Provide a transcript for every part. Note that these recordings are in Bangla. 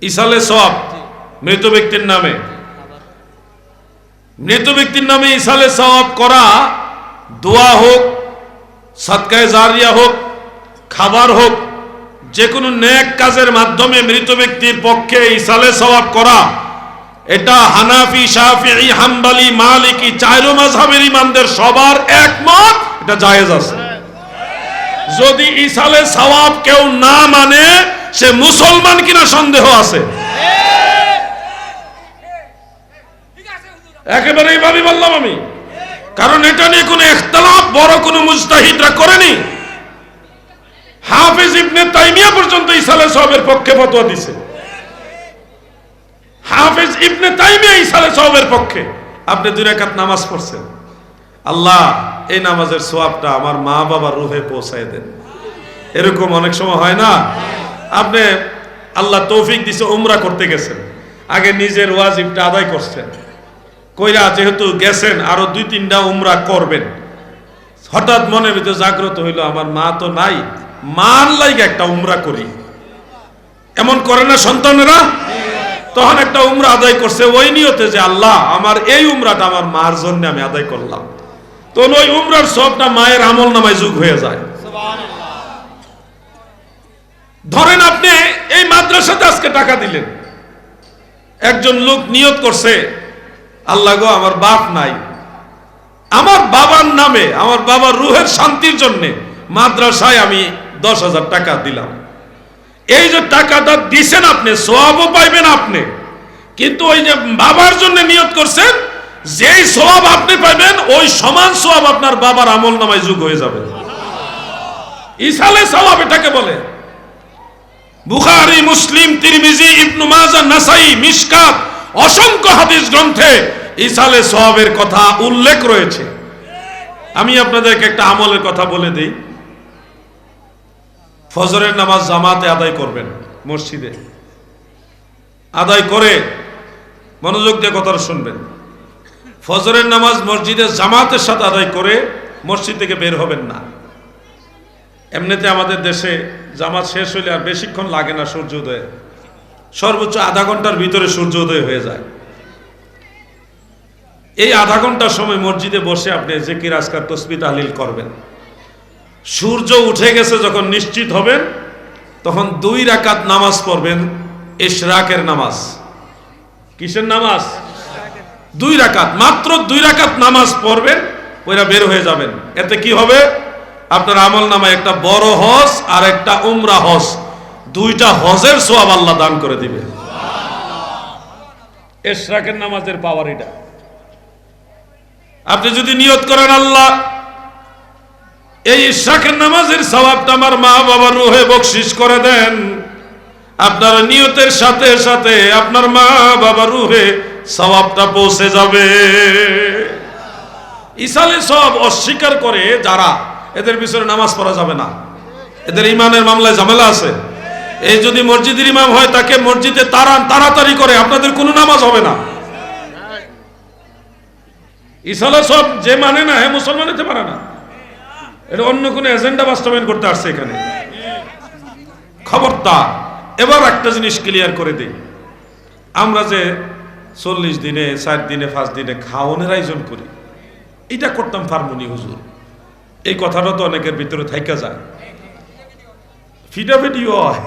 ইসালে সওয়াব মৃত ব্যক্তির নামে, মৃত ব্যক্তির নামে ইসালে সওয়াব করা, দোয়া হোক, সাদকায়ে জারিয়া হোক, খাবার হোক, যে কোনো নেক কাজের মাধ্যমে মৃত ব্যক্তির পক্ষে ইসালে সওয়াব করা, এটা হানাফি, শাফিঈ, হাম্বলি, মালিকি চার মাযহাবের ইমামদের সবার একমত, এটা জায়েজ আছে। যদি ইসালে সওয়াব কেউ না মানে সে মুসলমান কিনা সন্দেহ আছে। একেবারে এইভাবে বললাম আমি, কারণ এটা নিয়ে কোনো ইখতিলাফ বড় কোনো মুজতাহিদরা করেনি। হাফেজ ইবনে তাইমিয়া পর্যন্ত ইসালে সওয়াবের পক্ষে ফতোয়া দিছে। হাফেজ ইবনে তাইমিয়া ইসালে সওয়াবের পক্ষে। আপনি 2 রাকাত নামাজ পড়ছেন, আল্লাহ এই নামাজের সওয়াবটা আমার মা বাবার রূহে পৌঁছায় দেন। এরকম অনেক সময় হয় না? আপনি আল্লাহ তৌফিক দিছে, উমরা করতে গেছেন, আগে নিজের ওয়াজিবটা আদায় করছেন, কইরা যেহেতু গেছেন আরো 2-3টা উমরা করবেন, হঠাৎ মনের ভিতরে জাগ্রত হইল আমার মা তো নাই, মান লাইগা একটা উমরা করি। এমন করে না সন্তানেরা? তখন একটা উমরা আদায় করছে ওই নিয়তে যে আল্লাহ আমার এই উমরাটা আমার মার জন্য আমি আদায় করলাম। তো ওই উমরার সবটা মায়ের আমল নামায় যোগ হয়ে যায়। ধরেন আপনি এই মাদ্রাসাতে আজকে টাকা দিলেন, একজন লোক নিয়ত করছে আল্লাহ গো আমার বাপ নাই, আমার বাবার নামে, আমার বাবার রুহের শান্তির জন্য মাদ্রাসায় আমি 10,000 টাকা দিলাম। এই যে টাকাটা দিছেন আপনি, সওয়াবও পাইবেন আপনি, কিন্তু ওই যে বাবার জন্য নিয়ত করছেন, যেই সওয়াব আপনি পাইবেন ওই সমান সওয়াব আপনার বাবার আমল নামায় যোগ হয়ে যাবে। ইসালে সওয়াব এটাকে বলে। বুখারী, মুসলিম, তিরমিজি, ইবনে মাজাহ, নাসাই, মিশকাত অসংখ্য হাদিস গ্রন্থে ইসালে সওয়াবের কথা উল্লেখ রয়েছে। আমি আপনাদেরকে একটা আমলের কথা বলে দেই। ফজরের নামাজ জামাতে আদায় করবেন, মসজিদে আদায় করে মনোযোগ দিয়ে কথাটা শুনবেন। ফজরের নামাজ মসজিদে জামাতের সাথে আদায় করে মসজিদ থেকে বের হবেন না। এমনিতে আমাদের দেশে জামাত শেষ হইলে আর বেশিক্ষণ লাগে না সূর্যোদয়ে, সর্বোচ্চ আধা ঘন্টার ভিতরে সূর্যোদয় হয়ে যায়। এই আধা ঘন্টার সময় মসজিদে বসে আপনি জিকির, আজকার, তাসবিহ, তাহলিল করবেন। সূর্য উঠে গেছে যখন নিশ্চিত হবেন, তখন 2 রাকাত নামাজ পড়বেন, ইশরাকের নামাজ। কিসের নামাজ? 2 রাকাত, মাত্র 2 রাকাত নামাজ পড়বেন, পয়রা বের হয়ে যাবেন। এতে কি হবে? আপনার আমল নামায় একটা বড় হজ আর একটা উমরা হজ, 2টা হজের সওয়াব আল্লাহ দান করে দিবে। ইশরাকের নামাজের পাওয়ার এটা। আপনি যদি নিয়ত করেন আল্লাহ এই ইশরাকের নামাজের সওয়াবটা আমার মা বাবার রূহে বকশিশ করে দেন, আপনার নিয়তের সাথে সাথে আপনার মা বাবার রূহে সওয়াবটা পৌঁছে যাবে। ইসালে সওয়াব অস্বীকার করে যারা, এদের পিছনে নামাজ পড়া যাবে না, এদের ইমানের মামলায় ঝামেলা আছে। এই যদি মসজিদের ইমাম হয় তাকে মসজিদে তাড়াতাড়ি করে, আপনাদের কোনো নামাজ হবে না। ইসালে সওয়াব যে মানে না, হ্যাঁ মুসলমান হতে পারে না। এটা অন্য কোনো এজেন্ডা বাস্তবায়ন করতে আসছে এখানে। খবরদার। এবার একটা জিনিস ক্লিয়ার করে দিই, আমরা যে 40 দিনে, 4 দিনে, 5 দিনে খাওয়ানোর আয়োজন করি, এটা করতাম ফার্মনি হুজুর, এই কথাটা তো অনেকের ভিতরে থাইকা যায়। ফিটাফিটিও হয়,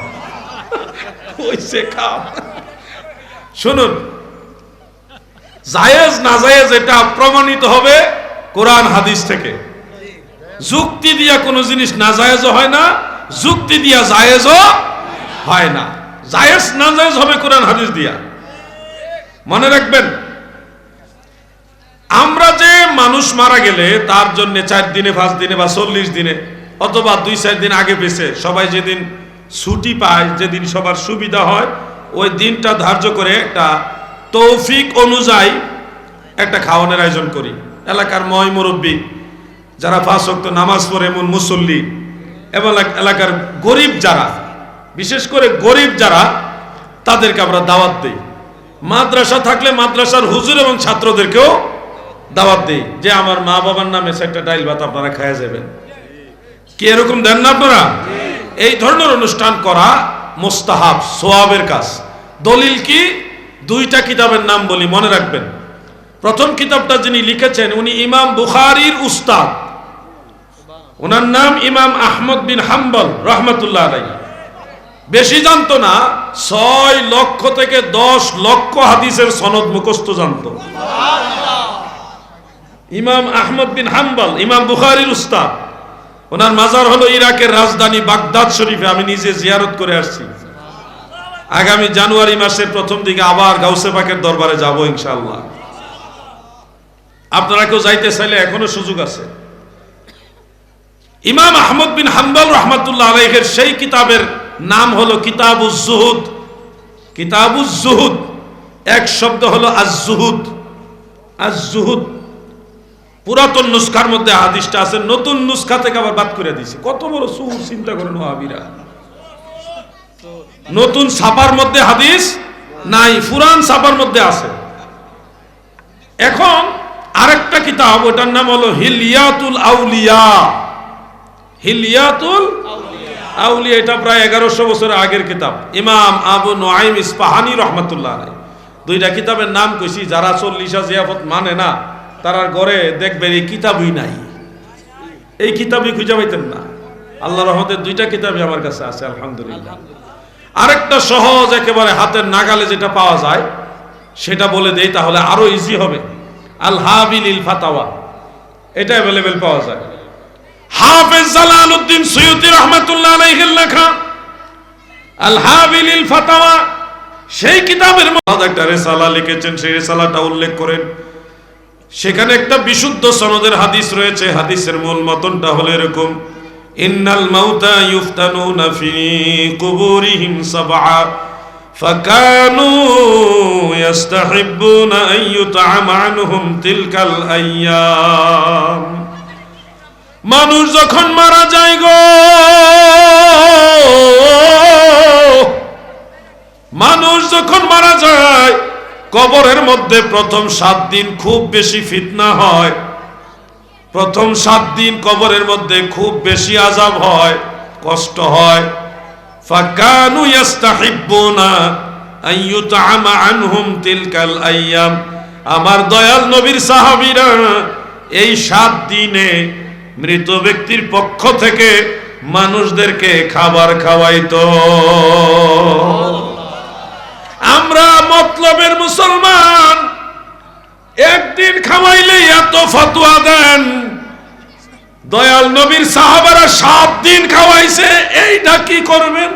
হইছে খাও। শুনুন, জায়েজ না জায়েজ এটা প্রমাণিত হবে কোরআন হাদিস থেকে। যুক্তি দিয়া কোনো জিনিস না জায়েজও হয় না, যুক্তি দিয়া জায়েজও হয় না। জায়েজ না জায়েজ হবে কোরআন হাদিস দিয়া। মনে রাখবেন, আমরা যে মানুষ মারা গেলে তার জন্য 4 দিনে, 5 দিনে বা 40 দিনে অথবা 2-4 দিন আগে পেছে সবাই যেদিন ছুটি পায়, যেদিন সবার সুবিধা হয়, ওই দিনটা ধার্য করে একটা তৌফিক অনুযায়ী একটা খাওয়ানোর আয়োজন করি। এলাকার ময় মুরব্বী যারা 5 ওয়াক্ত নামাজ পড়ে এমন মুসল্লি, এবং এলাকার গরিব যারা, বিশেষ করে গরিব যারা, তাদেরকে আমরা দাওয়াত দেই। মাদ্রাসা থাকলে মাদ্রাসার হুজুর এবং ছাত্রদেরকেও দাওয়াত দেই যে আমার মা বাবার নামে 4টা ডাইল ভাত আপনারা খাইয়া যাবেন। কি এরকম দেন না আপনারা? এই ধরনের অনুষ্ঠান করা মুস্তাহাব, সওয়াবের কাজ। দলিল কি? দুইটা কিতাবের নাম বলি, মনে রাখবেন। প্রথম কিতাবটা যিনি লিখেছেন উনি ইমাম বুখারীর উস্তাদ, ওনার নাম ইমাম আহমদ বিন হাম্বল রহমতুল্লাহ আলাইহি। বেশি জানতো না, 6 লক্ষ থেকে 10 লক্ষ হাদিসের সনদ মুখস্থ জানতো। ইমাম আহমদ বিন হাম্বল ইমাম বুখারীর উস্তাদ। ওনার মাজার হলো ইরাকের রাজধানী বাগদাদ শরীফে। আমি নিজে জিয়ারত করে আসছি। আগামী জানুয়ারি মাসের প্রথম দিকে আবার গাউসে পাকের দরবারে যাব ইনশাআল্লাহ। আপনারা কেউ যাইতে চাইলে এখনো সুযোগ আছে। ইমাম আহমদ বিন হাম্বল রহমতুল্লাহ আলাইহির সেই কিতাবের নাম হলো কিতাবুজ জুহুদ। কিতাবুজ জুহুদ এক শব্দ হলো আজ-জুহুদ। আজ-জুহুদ পুরাতন নুসখার মধ্যে হাদিসটা আছে, নতুন নুসখা থেকে আবার বাদ করে দিয়েছে। কত বড় সুর চিন্তা করেন ওয়াহাবীরা। নতুন ছাপার মধ্যে হাদিস নাই, পুরান ছাপার মধ্যে আছে। এখন আরেকটা কিতাব, ওটার নাম হলো হিলিয়াতুল আউলিয়া। হিলিয়াতুল আউলিয়া, এটা প্রায় 1100 বছর আগের কিতাব। ইমাম আবু নুআইম ইসফাহানি রহমতুল্লাহ আলাইহি। দুইটা কিতাবের নাম কইছি, যারা 40 জিয়াফত মানে না তারার ঘরে দেখবেন এই কিতাবই নাই, এই কিতাবই খুঁজে পাইতেন না। আল্লাহর রহমতে দুইটা কিতাবই আমার কাছে আছে আলহামদুলিল্লাহ। আরেকটা সহজ একেবারে হাতের নাগালে যেটা পাওয়া যায় সেটা বলে দেই, তাহলে আরো ইজি হবে। আল হাবিলিল ফাতাওয়া, এটা अवेलेबल পাওয়া যায়। হাফেজ জালালউদ্দিন সুয়ুতী রাহমাতুল্লাহ আলাইহির লেখা আল হাবিলিল ফাতাওয়া, সেই কিতাবের মধ্যে একটা রিসালা লিখেছেন। সেই রিসালাটা উল্লেখ করেন, সেখানে একটা বিশুদ্ধ সনদের হাদিস রয়েছে। হাদিসের মূল মতনটা হলো এরকম: ইন্নাল মাউতা ইউফতানুনা ফি কুবুরিহিম সাবআ ফাকানু ইস্তাহিব্বুনা আন ইউতআমা আনহুম তিলকাল আইয়াম। মানুষ যখন মারা যায় গো, মানুষ যখন মারা যায় কবরের মধ্যে প্রথম 7 দিন খুব বেশি ফিতনা হয়। প্রথম 7 দিন কবরের মধ্যে খুব বেশি আযাব হয়, কষ্ট হয়। ফাকানু ইস্তাহিব্বুনা আন ইউতআমা আনহুম তিলকাল আইয়াম। আমার দয়াল নবীর সাহাবীরা এই 7 দিনে মৃত ব্যক্তির পক্ষ থেকে মানুষদেরকে খাবার খাওয়াইতো। আমরা মতলবের মুসলমান, একদিন খাওয়াইলে এত ফতোয়া দেন। দয়াল নবীর সাহাবারা 7 দিন খাওয়াইছে, এইটা কি করবেন?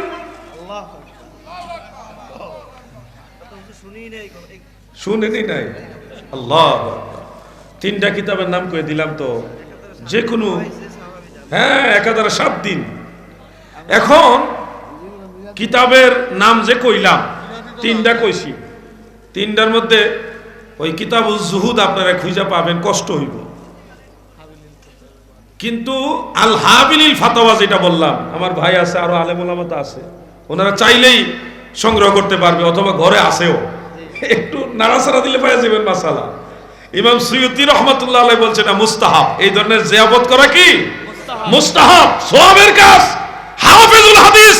শুনেনি নাই? আল্লাহ। 3টা কিতাবের নাম কয়ে দিলাম তো, যে কোনো, হ্যাঁ, একাধারে 7 দিন। এখন কিতাবের নাম যে কইলাম 3টা কইছি, 3টার মধ্যে ওই কিতাবুজ জুহুদ আপনারা খুঁজে পাবেন, কষ্ট হইব। কিন্তু আল হাবিলিল ফাতাওয়া যেটা বললাম, আমার ভাই আছে, আরো আলেম ওলামা আছে, ওনারা চাইলেই সংগ্রহ করতে পারবে, অথবা ঘরে আসেও, একটু নাড়াচাড়া দিলে পাওয়া যাবেন মাসালা। ইমাম সুয়ুতী রহমতুল্লাহ আলাইহি বলছেন না মুস্তাহাব, এই ধরনের জিয়াবত করা কি মুস্তাহাব, সওয়াবের কাজ। হাফিজুল হাদিস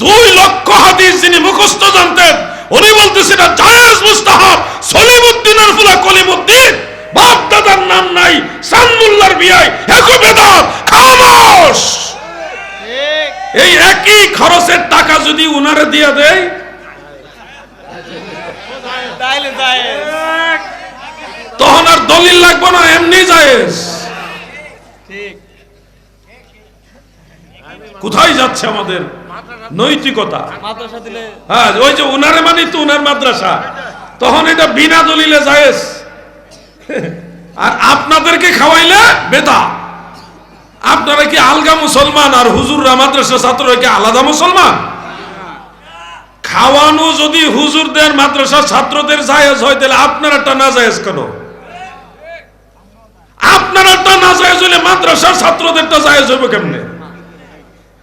2 লক্ষ হাদিস যিনি মুখস্থ জানতেন, উনি বলতেছেন এটা জায়েজ মুস্তাহাব। সলিমউদ্দিনের ফুলা কলিমউদ্দিন, বাপ দাদার নাম নাই, সানমুল্লাহর বিয়ায় একই বেদাত, খামোশ। এই একই খরচের টাকা যদি উনারে দিয়ে দেয় তখন আর দলিল লাগবে না, এমনি জায়েজ। কোথায় যাচ্ছে আমাদের নৈতিকতা? হ্যাঁ, ওই যে উনারে মানি তো উনার মাদ্রাসা, তখন এটা বিনা দলিলে জায়েজ। আর আপনাদেরকে খাওয়াইলে বেদা। আপনারা কি আলগা মুসলমান আর হুজুররা মাদ্রাসা ছাত্ররা কি আলাদা মুসলমান? খাওয়ানো যদি হুজুরদের মাদ্রাসা ছাত্রদের জায়েজ হয়, তাহলে আপনারটা না জায়েজ কেন? আপনারটা না জায়েজ হলে মাদ্রাসার ছাত্রদেরটা জায়েজ হবে কেমনে?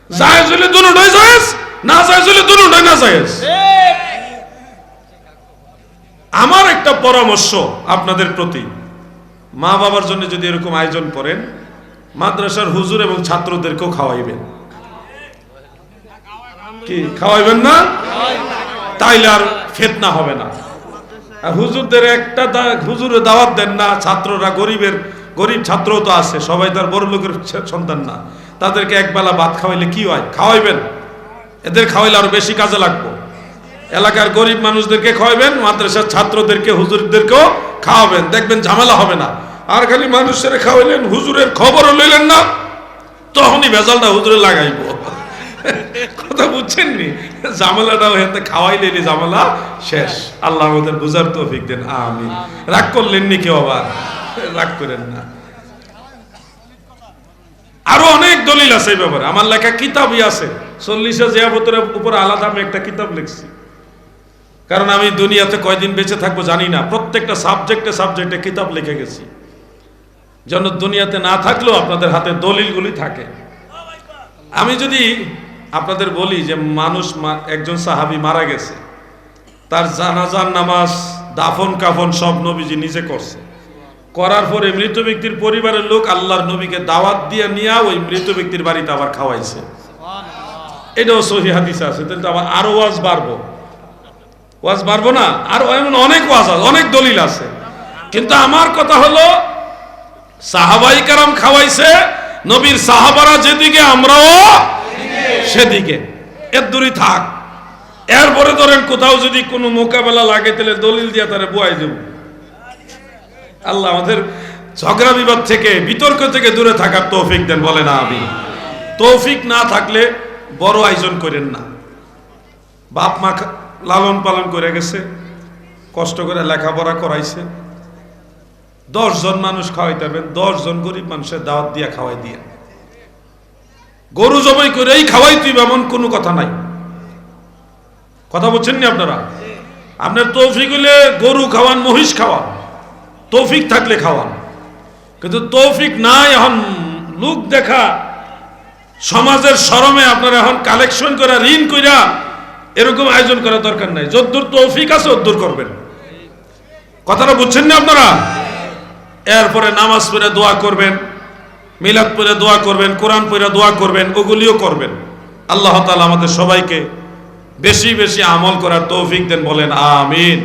জায়েজ হলে দুটোই জায়েজ, না জায়েজ হলে দুটোই না জায়েজ। আমার একটা পরামর্শ আপনাদের প্রতি, মা বাবার জন্য যদি এরকম আয়োজন করেন, মাদ্রাসার হুজুর এবং ছাত্রদেরকেও খাওয়াইবেন। কি খাওয়াইবেন না? তাইলে আর ফিতনা হবে না। আর হুজুরদের একটা হুজুরে দাওয়াত দেন না, ছাত্ররা গরিব ছাত্রও তো আছে, সবাই তার বড় লোকের সন্তান না, তাদেরকে একবেলা ভাত খাওয়াইলে কি হয়? খাওয়াইবেন, এদের খাওয়াইলে আরো বেশি কাজে লাগবে। এলাকার গরিব মানুষদেরকে খাওয়াবেন, মাদ্রাসার ছাত্রদেরকে হুজুরদেরকেও খাওয়াবেন, দেখবেন ঝামেলা হবে না। আর খালি মানুষের খাওয়াইলেন, হুজুরের খবরও লইলেন না, তখনই ভেজালটা হুজুরে লাগাইব। কথা বুঝছেন নি? ঝামেলাটাও হেতে খাওয়াইলে ঝামেলা শেষ। আল্লাহ আমাদের বুঝার তৌফিক দেন, আমিন। রাগ করলেন নি কেউ? আবার রাগ করেন না। আরো অনেক দলিল আছে এই ব্যাপারে, আমার লেখা কিতাবই আছে। 40 জিয়াফতের উপর আলাদা আমি একটা কিতাব লিখছি, কারণ আমি দুনিয়াতে কয়দিন বেঁচে থাকবো জানি না। প্রত্যেকটা সাবজেক্টে কিতাব লিখে গেছি, যেন দুনিয়াতে না থাকলেও আপনাদের হাতে দলিলগুলি থাকে। আমি যদি আপনাদের বলি যে একজন সাহাবী মারা গেছে, তার জানাজার নামাজ, দাফন কাফন সব নবীজি নিজে করছে। করার পরে মৃত ব্যক্তির পরিবারের লোক আল্লাহর নবীকে দাওয়াত দিয়ে নিয়ে ওই মৃত ব্যক্তির বাড়িতে আবার খাওয়াইছে। এটাও সহিহ হাদিসে আছে। তাহলে তো আবার আরো ওয়াজ বাড়বো না? আরো এমন অনেক ওয়াজ আছে, অনেক দলিল আছে। কিন্তু আমার কথা হলো, সাহাবাই কেরাম খাওয়াইছে, নবীর সাহাবারা যেদিকে আমরাও সেদিকে, এর দূরই থাক। এরপরে ধরেন কোথাও যদি কোনো মোকাবেলা লাগে, তাহলে দলিল দিয়ে তারা বুয়াই দেব। আল্লাহ আমাদের ঝগড়া বিবাদ থেকে, বিতর্ক থেকে দূরে থাকার তৌফিক দেন, বলেন আমিন। তৌফিক না থাকলে বড় আয়োজন করেন না। বাপ মা লালন পালন করে গেছে, কষ্ট করে লেখাপড়া করাইছে, 10 জন মানুষ খাওয়াইতে পারবেন, 10 জন গরিব মানুষের দাওয়াত দিয়া খাওয়াই দিয়া। গরু জবাই করেই খাওয়াই তুই, এমন কোনো কথা নাই। কথা বলছেন নি আপনারা? আপনার তৌফিক হলে গরু খাওয়ান, মহিষ খাওয়ান, তৌফিক থাকলে খাওয়ান। কিন্তু তৌফিক নাই, এখন লোক দেখা, সমাজের শরমে আপনারা এখন কালেকশন করে ঋণ কইরা এরকম আয়োজন করা দরকার নাই। যদ্দূর তৌফিক আছে ওদ্দূর করবেন। কথাটা বুঝছেন না আপনারা? এরপরে নামাজ পড়ে দোয়া করবেন, মিলাদ পড়ে দোয়া করবেন, কোরআন পড়ে দোয়া করবেন, ওগুলিও করবেন। আল্লাহ তাআলা আমাদের সবাইকে বেশি বেশি আমল করার তৌফিক দেন, বলেন আমিন।